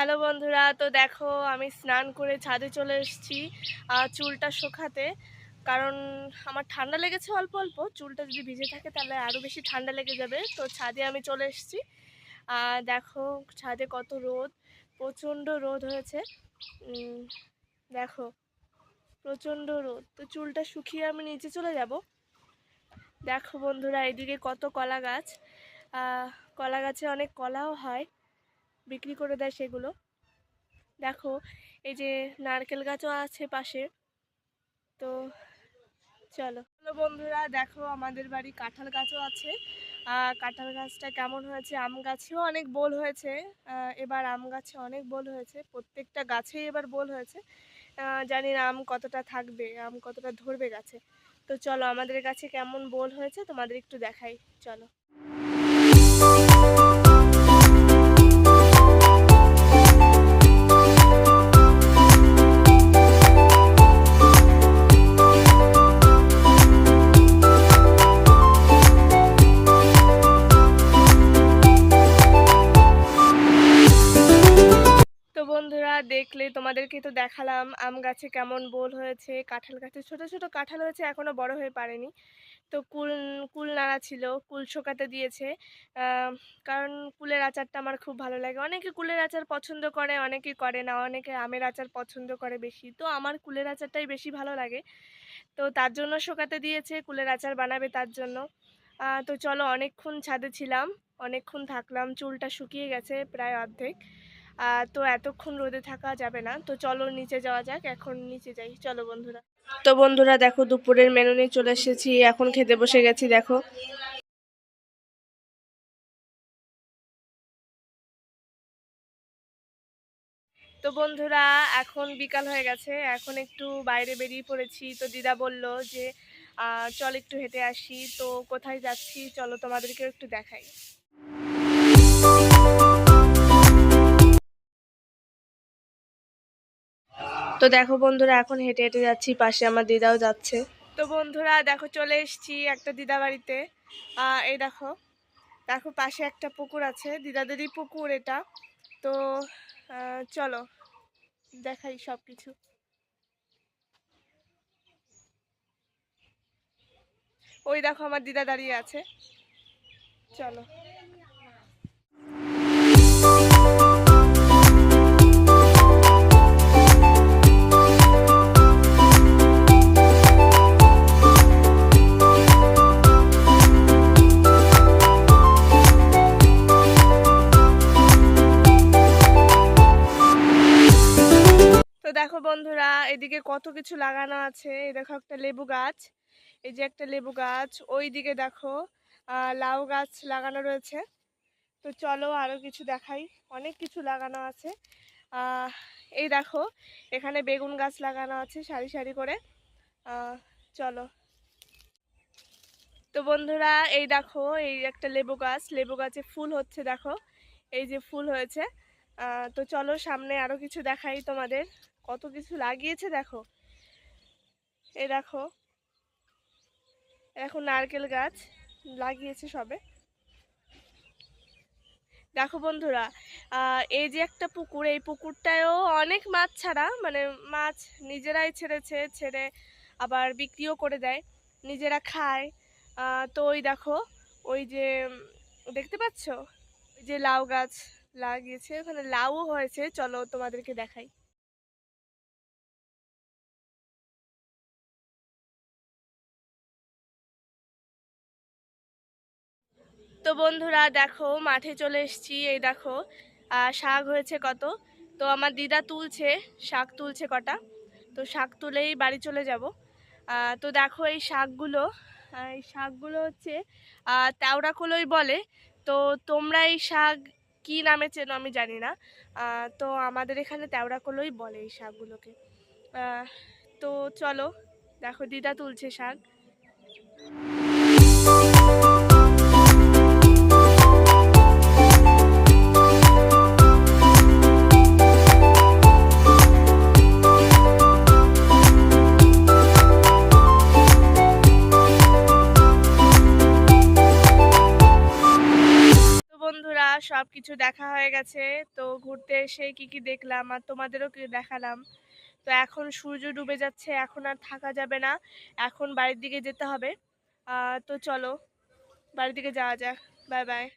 Hello বন্ধুরা, তো দেখো আমি স্নান করে ছাদে চলে এসেছি চুলটা শুকাতে। কারণ আমার ঠান্ডা লেগেছে অল্প অল্প, চুলটা যদি ভিজে থাকে তাহলে আরও বেশি ঠান্ডা লেগে যাবে। তো ছাদে আমি চলে এসেছি। দেখো ছাদে কত রোদ, প্রচণ্ড রোদ হয়েছে। দেখো প্রচণ্ড রোদ, তো চুলটা শুকিয়ে আমি নিচে চলে যাব। দেখো বন্ধুরা, এদিকে কত কলা গাছ, কলা গাছে অনেক কলাও হয়, বিক্রি করে দেয় সেগুলো। দেখো এই যে নারকেল গাছও আছে পাশে। তো চলো বন্ধুরা, দেখো আমাদের বাড়ি কাঁঠাল গাছও আছে। কাঁঠাল গাছটা কেমন হয়েছে, আম গাছেও অনেক বোল হয়েছে। এবার আম গাছে অনেক বোল হয়েছে, প্রত্যেকটা গাছেই এবার বোল হয়েছে। জানি না আম কতটা থাকবে, আম কতটা ধরবে গাছে। তো চলো আমাদের গাছে কেমন বোল হয়েছে তোমাদের একটু দেখাই, চলো। তো বন্ধুরা, দেখলে তোমাদেরকে তো দেখালাম আম গাছে কেমন বোল হয়েছে, কাঁঠাল গাছে ছোট ছোট কাঁঠাল হয়েছে, এখনো বড় হয়ে পারেনি। তো কুল কুল নাড়া ছিল, কুল শোকাতে দিয়েছে। কারণ কুলের আচারটা আমার খুব ভালো লাগে। অনেকে কুলের আচার পছন্দ করে, অনেকে করে না, অনেকে আমের আচার পছন্দ করে বেশি। তো আমার কুলের আচারটাই বেশি ভালো লাগে, তো তার জন্য শোকাতে দিয়েছে, কুলের আচার বানাবে তার জন্য। তো চলো, অনেকক্ষণ ছাদে ছিলাম, অনেকক্ষণ থাকলাম, চুলটা শুকিয়ে গেছে প্রায় অর্ধেক। তো এতক্ষণ রোদে থাকা যাবে না, তো চলো নিচে যাওয়া যাক, এখন নিচে যাই, চলো বন্ধুরা। তো বন্ধুরা দেখো, দুপুরের মেনু নিয়ে চলে এসেছি, এখন খেতে বসে গেছি। দেখো তো বন্ধুরা, এখন বিকাল হয়ে গেছে, এখন একটু বাইরে বেরিয়ে পড়েছি। তো দিদা বলল যে চল একটু হেঁটে আসি। তো কোথায় যাচ্ছি চলো তোমাদেরকেও একটু দেখাই। তো দেখো বন্ধুরা, এখন হেঁটে হেঁটে যাচ্ছি, পাশে আমার দিদাও যাচ্ছে। তো বন্ধুরা দেখো, চলে এসেছি একটা দিদা বাড়িতে। এই দেখো, দেখো পাশে একটা পুকুর আছে, দিদাদেরই পুকুর এটা। তো চলো দেখাই সব কিছু। ওই দেখো আমার দিদা দাঁড়িয়ে আছে, চলো। তো দেখো বন্ধুরা, এদিকে কত কিছু লাগানো আছে। এই দেখো একটা লেবু গাছ, এই যে একটা লেবু গাছ, ওই দিকে দেখো লাউ গাছ লাগানো রয়েছে। তো চলো আরো কিছু দেখাই, অনেক কিছু লাগানো আছে। এই দেখো এখানে বেগুন গাছ লাগানো আছে সারি সারি করে। চলো। তো বন্ধুরা এই দেখো, এই একটা লেবু গাছ, লেবু গাছে ফুল হচ্ছে, দেখো এই যে ফুল হয়েছে। তো চলো সামনে আরো কিছু দেখাই তোমাদের, কত কিছু লাগিয়েছে দেখো। এই দেখো, এখন নারকেল গাছ লাগিয়েছে সবে। দেখো বন্ধুরা, এই যে একটা পুকুর, এই পুকুরটায়ও অনেক মাছ ছাড়া, মানে মাছ নিজেরাই ছেড়েছে, ছেড়ে আবার বিক্রিও করে দেয়, নিজেরা খায়। তো ওই দেখো, ওই যে দেখতে পাচ্ছ, ওই যে লাউ গাছ লাগিয়েছে, ওখানে লাউও হয়েছে, চলো তোমাদেরকে দেখাই। তো বন্ধুরা দেখো, মাঠে চলে এসেছি, এই দেখো শাক হয়েছে কত। তো আমার দিদা তুলছে, শাক তুলছে কটা, তো শাক তুলেই বাড়ি চলে যাব। তো দেখো এই শাকগুলো হচ্ছে তেওড়া কলই বলে। তো তোমরা এই শাক কি নামে চেনো আমি জানি না। তো আমাদের এখানে তেওড়া কলই বলে এই শাকগুলোকে। তো চলো, দেখো দিদা তুলছে শাক। বন্ধুরা সব কিছু দেখা হয়ে গেছে, তো ঘুরতে এসে কি কি দেখলাম আর তোমাদেরও কি দেখালাম। তো এখন সূর্য ডুবে যাচ্ছে, এখন আর থাকা যাবে না, এখন বাড়ির দিকে যেতে হবে। তো চলো বাড়ির দিকে যাওয়া যাক। Bye bye.